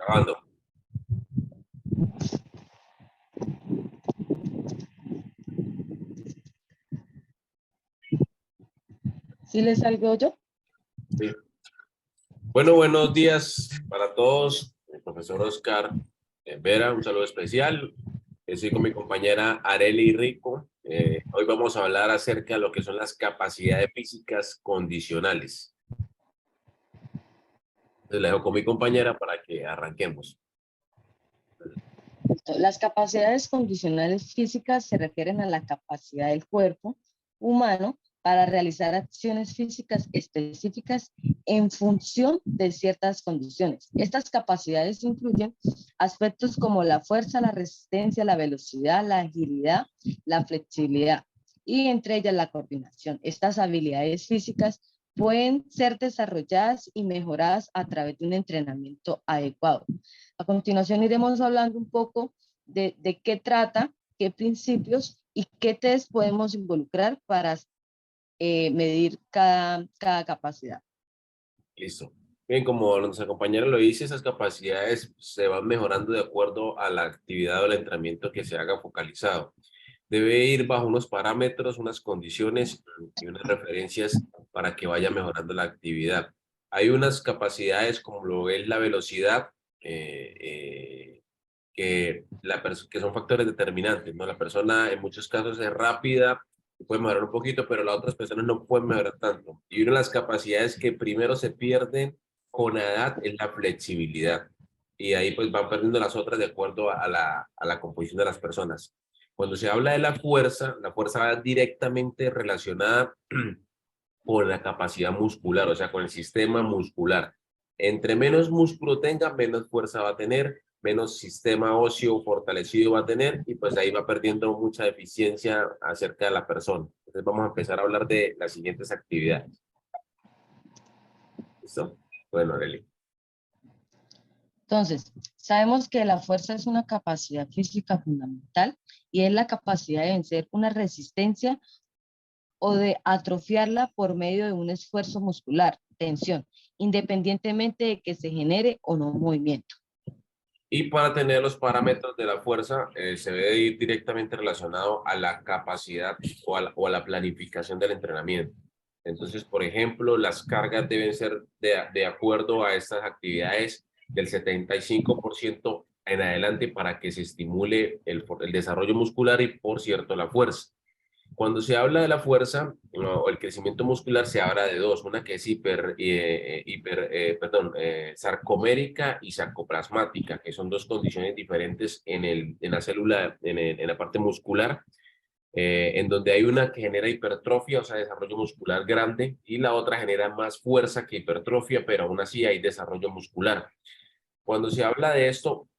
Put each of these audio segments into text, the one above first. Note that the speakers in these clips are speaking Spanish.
Grabando. ¿Sí le salgo yo? Sí. Bueno, buenos días para todos. El profesor Oscar Vera, un saludo especial. Estoy con mi compañera Arely Rico. Hoy vamos a hablar acerca de lo que son las capacidades físicas condicionales. Entonces, la dejo con mi compañera para que arranquemos. Las capacidades condicionales físicas se refieren a la capacidad del cuerpo humano para realizar acciones físicas específicas en función de ciertas condiciones. Estas capacidades incluyen aspectos como la fuerza, la resistencia, la velocidad, la agilidad, la flexibilidad y entre ellas la coordinación. Estas habilidades físicas pueden ser desarrolladas y mejoradas a través de un entrenamiento adecuado. A continuación iremos hablando un poco de qué trata, qué principios y qué test podemos involucrar para medir cada capacidad. Listo. Bien, como nuestra compañera lo dice, esas capacidades se van mejorando de acuerdo a la actividad o el entrenamiento que se haga focalizado. Debe ir bajo unos parámetros, unas condiciones y unas referencias para que vaya mejorando la actividad. Hay unas capacidades como lo es la velocidad, que son factores determinantes, ¿no? La persona en muchos casos es rápida, puede mejorar un poquito, pero las otras personas no pueden mejorar tanto. Y una de las capacidades que primero se pierden con la edad es la flexibilidad. Y ahí pues van perdiendo las otras de acuerdo a la composición de las personas. Cuando se habla de la fuerza va directamente relacionada con la capacidad muscular, o sea, con el sistema muscular. Entre menos músculo tenga, menos fuerza va a tener, menos sistema óseo fortalecido va a tener, y pues ahí va perdiendo mucha eficiencia acerca de la persona. Entonces vamos a empezar a hablar de las siguientes actividades. ¿Listo? Bueno, Arely. Entonces, sabemos que la fuerza es una capacidad física fundamental y es la capacidad de vencer una resistencia o de atrofiarla por medio de un esfuerzo muscular, tensión, independientemente de que se genere o no un movimiento. Y para tener los parámetros de la fuerza, se debe ir directamente relacionado a la capacidad o a la planificación del entrenamiento. Entonces, por ejemplo, las cargas deben ser de acuerdo a estas actividades del 75% en adelante para que se estimule el desarrollo muscular y, por cierto, la fuerza. Cuando se habla de la fuerza o el crecimiento muscular, se habla de dos, una que es sarcomérica y sarcoplasmática, que son dos condiciones diferentes en la célula, en la parte muscular, en donde hay una que genera hipertrofia, o sea, desarrollo muscular grande, y la otra genera más fuerza que hipertrofia, pero aún así hay desarrollo muscular. Cuando se habla de esto,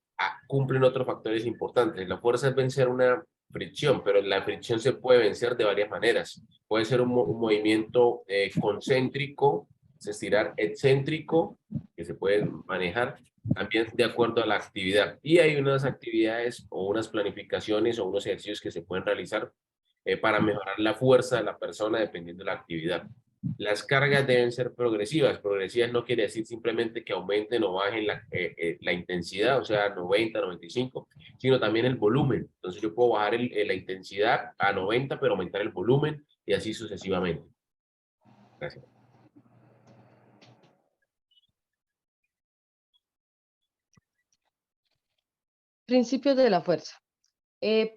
cumplen otros factores importantes. La fuerza es vencer una fricción, pero la fricción se puede vencer de varias maneras. Puede ser un movimiento concéntrico, es estirar excéntrico, que se puede manejar también de acuerdo a la actividad. Y hay unas actividades o unas planificaciones o unos ejercicios que se pueden realizar para mejorar la fuerza de la persona dependiendo de la actividad. Las cargas deben ser progresivas. Progresivas no quiere decir simplemente que aumenten o bajen la intensidad, o sea, 90, 95, sino también el volumen. Entonces yo puedo bajar la intensidad a 90, pero aumentar el volumen y así sucesivamente. Gracias. Principios de la fuerza.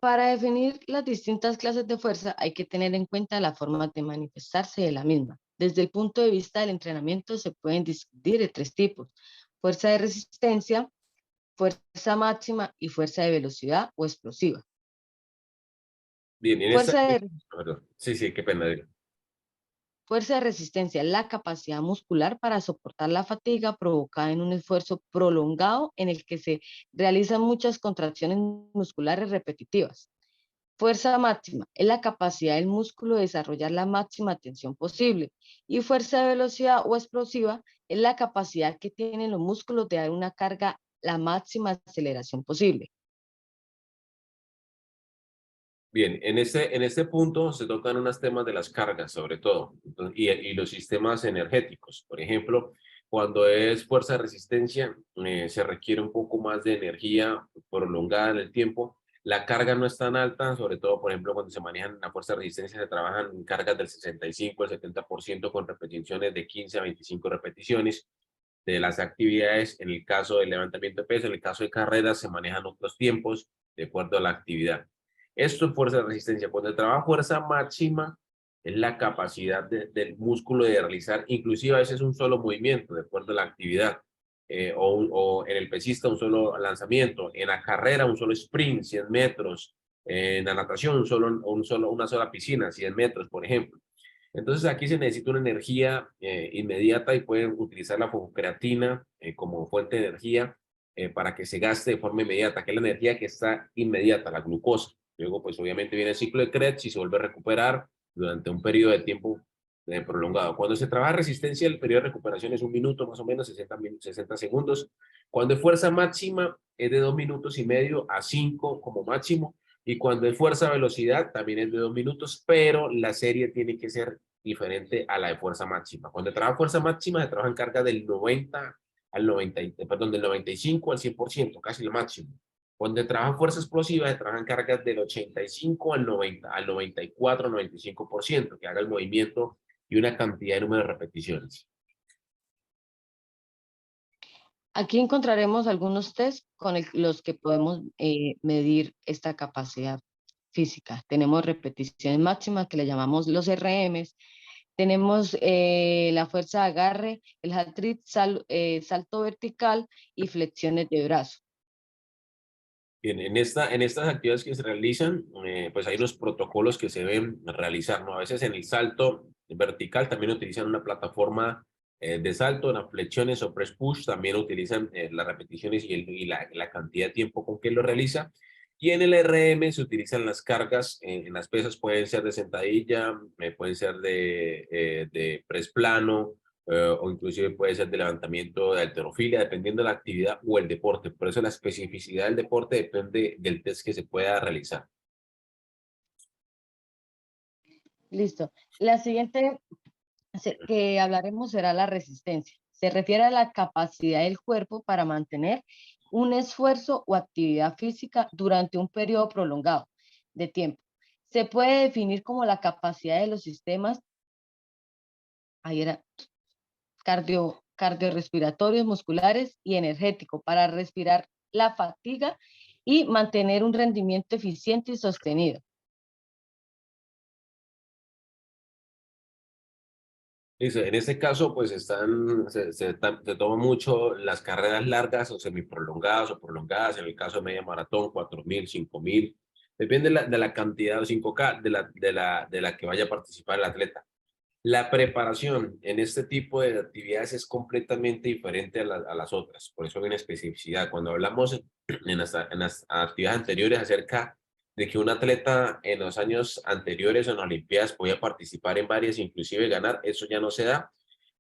Para definir las distintas clases de fuerza hay que tener en cuenta la forma de manifestarse de la misma. Desde el punto de vista del entrenamiento se pueden distinguir de tres tipos: fuerza de resistencia, fuerza máxima y fuerza de velocidad o explosiva. Bien, en esta... Fuerza de, Perdón. Sí, sí, qué pena. fuerza de resistencia es la capacidad muscular para soportar la fatiga provocada en un esfuerzo prolongado en el que se realizan muchas contracciones musculares repetitivas. Fuerza máxima es la capacidad del músculo de desarrollar la máxima tensión posible. Y fuerza de velocidad o explosiva es la capacidad que tienen los músculos de dar una carga la máxima aceleración posible. Bien, en este punto se tocan unos temas de las cargas, sobre todo, y los sistemas energéticos. Por ejemplo, Cuando es fuerza de resistencia, se requiere un poco más de energía prolongada en el tiempo. La carga no es tan alta, sobre todo, por ejemplo, cuando se manejan la fuerza de resistencia, se trabajan en cargas del 65 al 70% con repeticiones de 15 a 25 repeticiones de las actividades. En el caso del levantamiento de peso, en el caso de carreras, se manejan otros tiempos de acuerdo a la actividad. Esto es fuerza de resistencia. Cuando se trabaja fuerza máxima, es la capacidad del músculo de realizar, inclusive a veces un solo movimiento, de acuerdo a la actividad. O en el pesista un solo lanzamiento, en la carrera un solo sprint, 100 metros, en la natación una sola piscina, 100 metros, por ejemplo. Entonces aquí se necesita una energía inmediata y pueden utilizar la fosfocreatina como fuente de energía para que se gaste de forma inmediata, que es la energía que está inmediata, la glucosa. Luego, pues obviamente viene el ciclo de Krebs y se vuelve a recuperar durante un periodo de tiempo prolongado. Cuando se trabaja resistencia, el periodo de recuperación es 1 minuto, más o menos 60 segundos. Cuando es fuerza máxima, es de 2,5 minutos a 5 como máximo. Y cuando es fuerza velocidad, también es de 2 minutos, pero la serie tiene que ser diferente a la de fuerza máxima. Cuando trabaja fuerza máxima, se trabaja en carga del 90 al 90, perdón, del 95 al 100%, casi lo máximo. Cuando trabaja fuerza explosiva, se trabajan cargas del 85 al 90, al 94, 95%, que haga el movimiento y una cantidad de número de repeticiones. Aquí encontraremos algunos test con los que podemos medir esta capacidad física. Tenemos repeticiones máximas que le llamamos los RMs. Tenemos la fuerza de agarre, el hat trick, salto vertical y flexiones de brazo. Bien, en estas actividades que se realizan, pues hay unos protocolos que se deben realizar, ¿no? A veces en el salto vertical también utilizan una plataforma de salto, en las flexiones o press push también utilizan las repeticiones y la cantidad de tiempo con que lo realiza. Y en el RM se utilizan las cargas, en las pesas pueden ser de sentadilla, pueden ser de press plano, o inclusive puede ser de levantamiento de halterofilia, dependiendo de la actividad o el deporte. Por eso la especificidad del deporte depende del test que se pueda realizar. Listo. La siguiente que hablaremos será la resistencia. Se refiere a la capacidad del cuerpo para mantener un esfuerzo o actividad física durante un periodo prolongado de tiempo. Se puede definir como la capacidad de los sistemas cardiorrespiratorios, musculares y energéticos para respirar la fatiga y mantener un rendimiento eficiente y sostenido. Dice, en este caso, pues se toman mucho las carreras largas o semiprolongadas o prolongadas, en el caso de media maratón, 4.000, 5.000, depende de la cantidad de 5K de la que vaya a participar el atleta. La preparación en este tipo de actividades es completamente diferente a las otras, por eso hay una especificidad. Cuando hablamos en las actividades anteriores acerca de que un atleta en los años anteriores en las Olimpiadas podía participar en varias, inclusive ganar, eso ya no se da,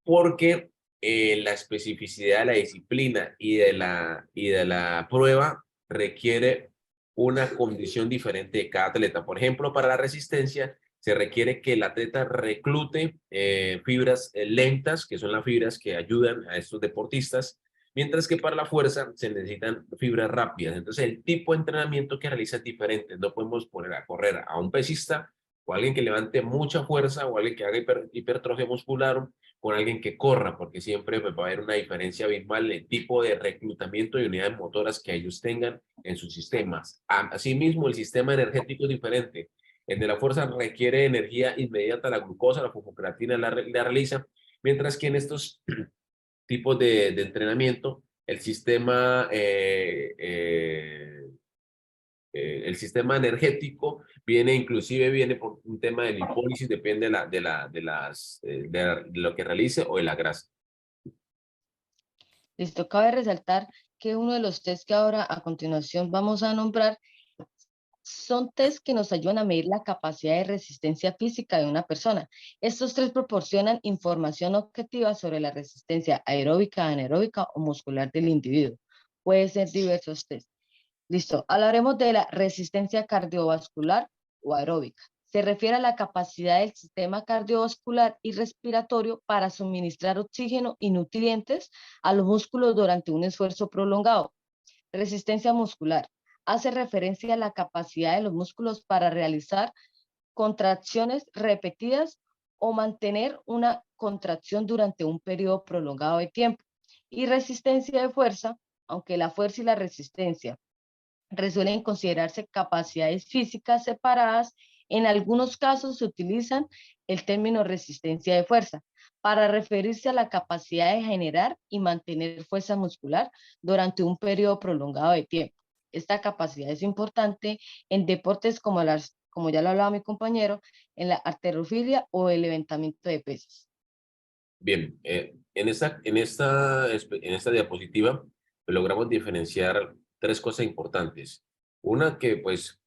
porque la especificidad de la disciplina y de la prueba requiere una condición diferente de cada atleta. Por ejemplo, para la resistencia, se requiere que el atleta reclute fibras lentas, que son las fibras que ayudan a estos deportistas, mientras que para la fuerza se necesitan fibras rápidas. Entonces, el tipo de entrenamiento que realiza es diferente. No podemos poner a correr a un pesista o a alguien que levante mucha fuerza o a alguien que haga hipertrofia muscular con alguien que corra, porque siempre pues, va a haber una diferencia abismal en el tipo de reclutamiento de unidades motoras que ellos tengan en sus sistemas. Asimismo, el sistema energético es diferente. El de la fuerza requiere energía inmediata, la glucosa, la fosfocreatina la realiza, mientras que en estos tipos de entrenamiento, el sistema energético viene por un tema de lipólisis, depende de lo que realice o de la grasa. Listo, cabe resaltar que uno de los test que ahora a continuación vamos a nombrar son test que nos ayudan a medir la capacidad de resistencia física de una persona. Estos tres proporcionan información objetiva sobre la resistencia aeróbica, anaeróbica o muscular del individuo. Puede ser diversos test. Listo, hablaremos de la resistencia cardiovascular o aeróbica. se refiere a la capacidad del sistema cardiovascular y respiratorio para suministrar oxígeno y nutrientes a los músculos durante un esfuerzo prolongado. Resistencia muscular. Hace referencia a la capacidad de los músculos para realizar contracciones repetidas o mantener una contracción durante un periodo prolongado de tiempo. Y resistencia de fuerza, aunque la fuerza y la resistencia suelen considerarse capacidades físicas separadas, en algunos casos se utilizan el término resistencia de fuerza para referirse a la capacidad de generar y mantener fuerza muscular durante un periodo prolongado de tiempo. Esta capacidad es importante en deportes como ya lo hablaba mi compañero, en la halterofilia o el levantamiento de pesas. Bien, en esta diapositiva logramos diferenciar tres cosas importantes. Una, que pues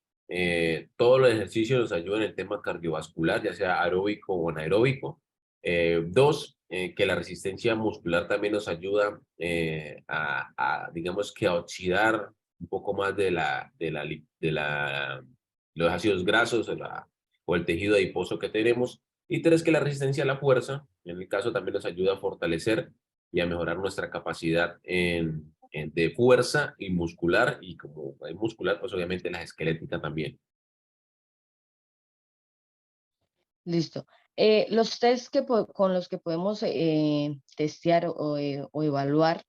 todos los ejercicios nos ayudan en el tema cardiovascular, ya sea aeróbico o anaeróbico. Dos, que la resistencia muscular también nos ayuda digamos que a oxidar un poco más de los ácidos grasos o el tejido adiposo que tenemos. Y tres, que la resistencia a la fuerza, en el caso, también nos ayuda a fortalecer y a mejorar nuestra capacidad de fuerza y muscular, y como hay muscular, pues obviamente la esquelética también. Listo. Los test con los que podemos testear o evaluar,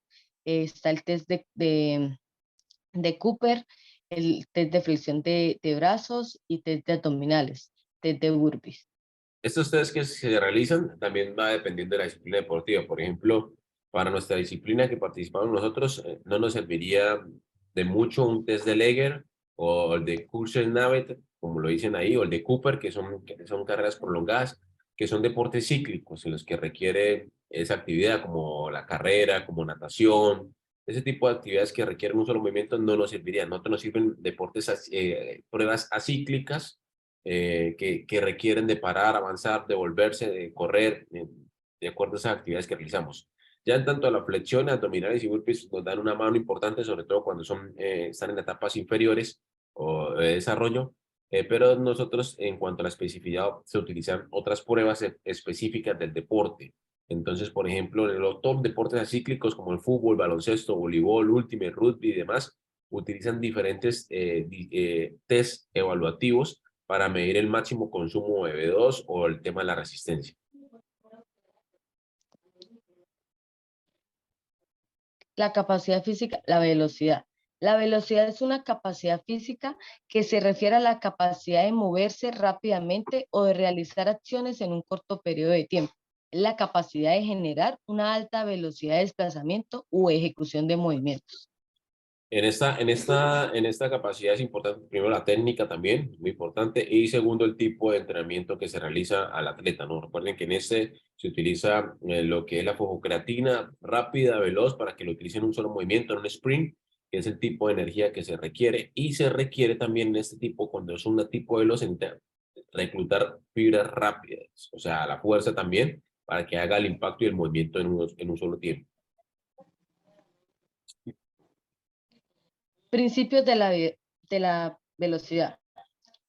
está el test de Cooper, el test de flexión de brazos y test de abdominales, test de burpees. Estos test que se realizan también va dependiendo de la disciplina deportiva. Por ejemplo, para nuestra disciplina que participamos nosotros, no nos serviría de mucho un test de Leger o el de Kursen-Navet, como lo dicen ahí, o el de Cooper, que son carreras prolongadas, que son deportes cíclicos en los que requiere esa actividad como la carrera, como natación. Ese tipo de actividades que requieren un solo movimiento no nos servirían. No nos sirven deportes, pruebas acíclicas, que requieren de parar, avanzar, devolverse, de correr, de acuerdo a esas actividades que realizamos. Ya en tanto a la flexión, abdominales y burpees nos dan una mano importante, sobre todo cuando están en etapas inferiores o de desarrollo, pero nosotros, en cuanto a la especificidad, se utilizan otras pruebas específicas del deporte. Entonces, por ejemplo, en los top deportes acíclicos como el fútbol, baloncesto, voleibol, ultimate, rugby y demás, utilizan diferentes test evaluativos para medir el máximo consumo de B2 o el tema de la resistencia. La capacidad física, la velocidad. La velocidad es una capacidad física que se refiere a la capacidad de moverse rápidamente o de realizar acciones en un corto periodo de tiempo. Es la capacidad de generar una alta velocidad de desplazamiento u ejecución de movimientos. En esta capacidad es importante, primero, la técnica también, muy importante, y segundo, el tipo de entrenamiento que se realiza al atleta, ¿no? Recuerden que en este se utiliza lo que es la fosfocreatina rápida, veloz, para que lo utilicen en un solo movimiento, en un sprint, que es el tipo de energía que se requiere, y se requiere también en este tipo, cuando es un tipo veloz, reclutar fibras rápidas, o sea, la fuerza también, para que haga el impacto y el movimiento en un solo tiempo. Principios de la velocidad.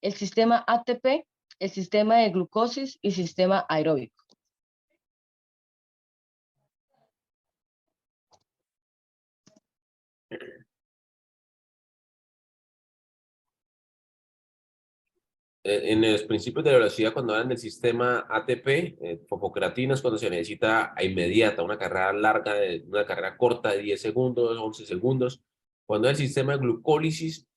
El sistema ATP, el sistema de glucosis y sistema aeróbico. En los principios de velocidad, cuando hablan del sistema ATP, fosfocreatina es cuando se necesita a inmediata, una carrera larga, una carrera corta de 10 segundos, 11 segundos. Cuando el sistema de glucólisis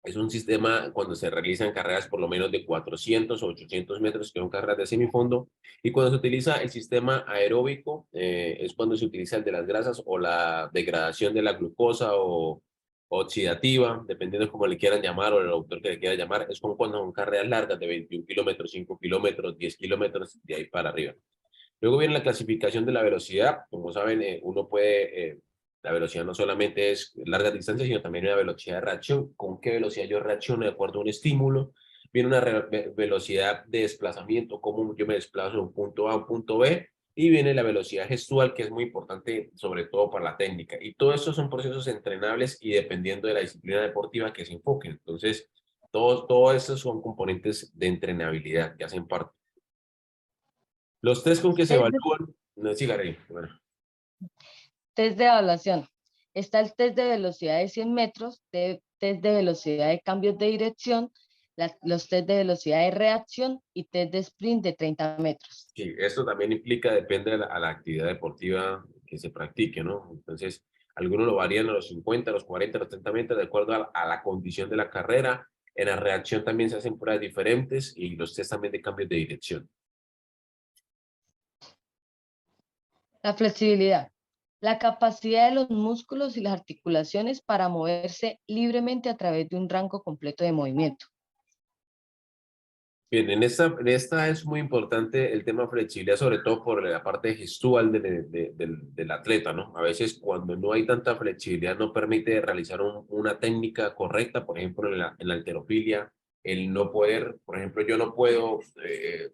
es un sistema cuando se realizan carreras por lo menos de 400 o 800 metros, que son carreras de semifondo. Y cuando se utiliza el sistema aeróbico, es cuando se utiliza el de las grasas o la degradación de la glucosa o oxidativa, dependiendo de cómo le quieran llamar o el autor que le quiera llamar. Es como cuando son carreras largas de 21 kilómetros, 5 kilómetros, 10 kilómetros, de ahí para arriba. Luego viene la clasificación de la velocidad. Como saben, la velocidad no solamente es larga distancia, sino también una velocidad de reacción. ¿Con qué velocidad yo reacciono de acuerdo a un estímulo? Viene una velocidad de desplazamiento, cómo yo me desplazo de un punto A a un punto B. Y viene la velocidad gestual, que es muy importante, sobre todo para la técnica. Y todo esto son procesos entrenables y dependiendo de la disciplina deportiva que se enfoquen. Entonces, Todo eso son componentes de entrenabilidad que hacen parte. Los test con que se Test de, evalúan, no, sigaré, bueno, test de evaluación. Está el test de velocidad de 100 metros, test de velocidad de cambios de dirección, los test de velocidad de reacción y test de sprint de 30 metros. sí, esto también implica, depende a la actividad deportiva que se practique, ¿no? Entonces, algunos lo varían a los 50, a los 40, a los 30 metros, de acuerdo a la condición de la carrera. En la reacción también se hacen pruebas diferentes y los test también de cambios de dirección. La flexibilidad. La capacidad de los músculos y las articulaciones para moverse libremente a través de un rango completo de movimiento. Bien, en esta es muy importante el tema flexibilidad, sobre todo por la parte gestual del atleta, ¿no? A veces cuando no hay tanta flexibilidad no permite realizar una técnica correcta, por ejemplo, en la halterofilia, el no poder, por ejemplo, yo no puedo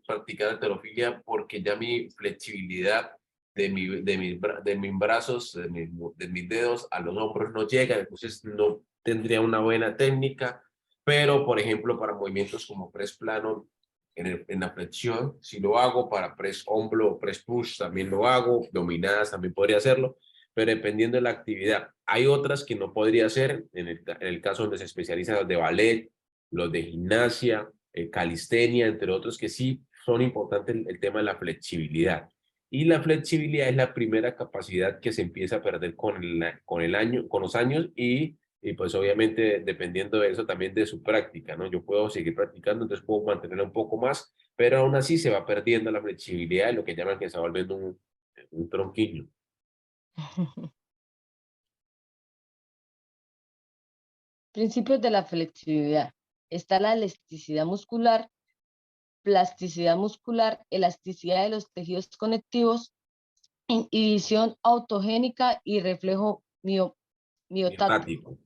practicar halterofilia porque ya mi flexibilidad de mis brazos, de mis dedos a los hombros no llega, entonces no tendría una buena técnica. Pero, por ejemplo, para movimientos como press plano, en la flexión, si lo hago para press hombro o press push, también lo hago, dominadas también podría hacerlo, pero dependiendo de la actividad. Hay otras que no podría hacer, en el caso donde se especializan los de ballet, los de gimnasia, calistenia, entre otros, que sí son importantes el tema de la flexibilidad. Y la flexibilidad es la primera capacidad que se empieza a perder con los años y pues obviamente dependiendo de eso también de su práctica, ¿no? Yo puedo seguir practicando, entonces puedo mantenerla un poco más, pero aún así se va perdiendo la flexibilidad y lo que llaman que se va volviendo un tronquillo. Principios de la flexibilidad. Está la elasticidad muscular, plasticidad muscular, elasticidad de los tejidos conectivos, inhibición autogénica y reflejo miotático. Miotático.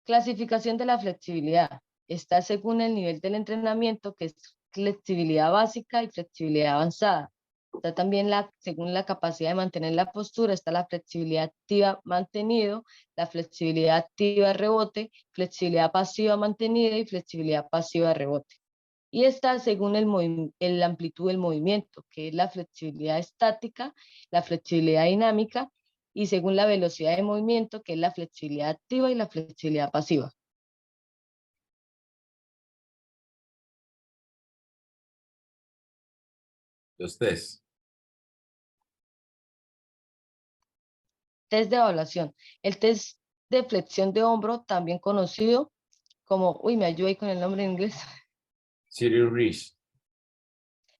Clasificación de la flexibilidad. Está según el nivel del entrenamiento, que es flexibilidad básica y flexibilidad avanzada. Está también según la capacidad de mantener la postura, está la flexibilidad activa mantenido, la flexibilidad activa rebote, flexibilidad pasiva mantenida y flexibilidad pasiva rebote. Y está según la amplitud del movimiento, que es la flexibilidad estática, la flexibilidad dinámica y según la velocidad de movimiento, que es la flexibilidad activa y la flexibilidad pasiva. Los test. Test de evaluación. El test de flexión de hombro, también conocido como, me ayuda ahí con el nombre en inglés, Cyril Reese.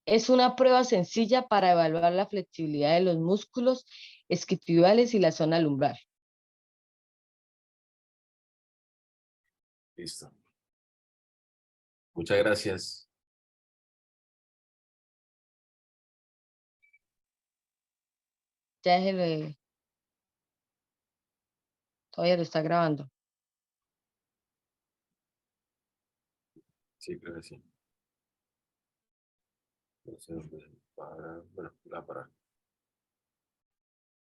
es una prueba sencilla para evaluar la flexibilidad de los músculos isquiotibiales y la zona lumbar. Listo. Muchas gracias. Ya todavía lo está grabando. Sí, creo que sí. No sé dónde para, bueno, la para.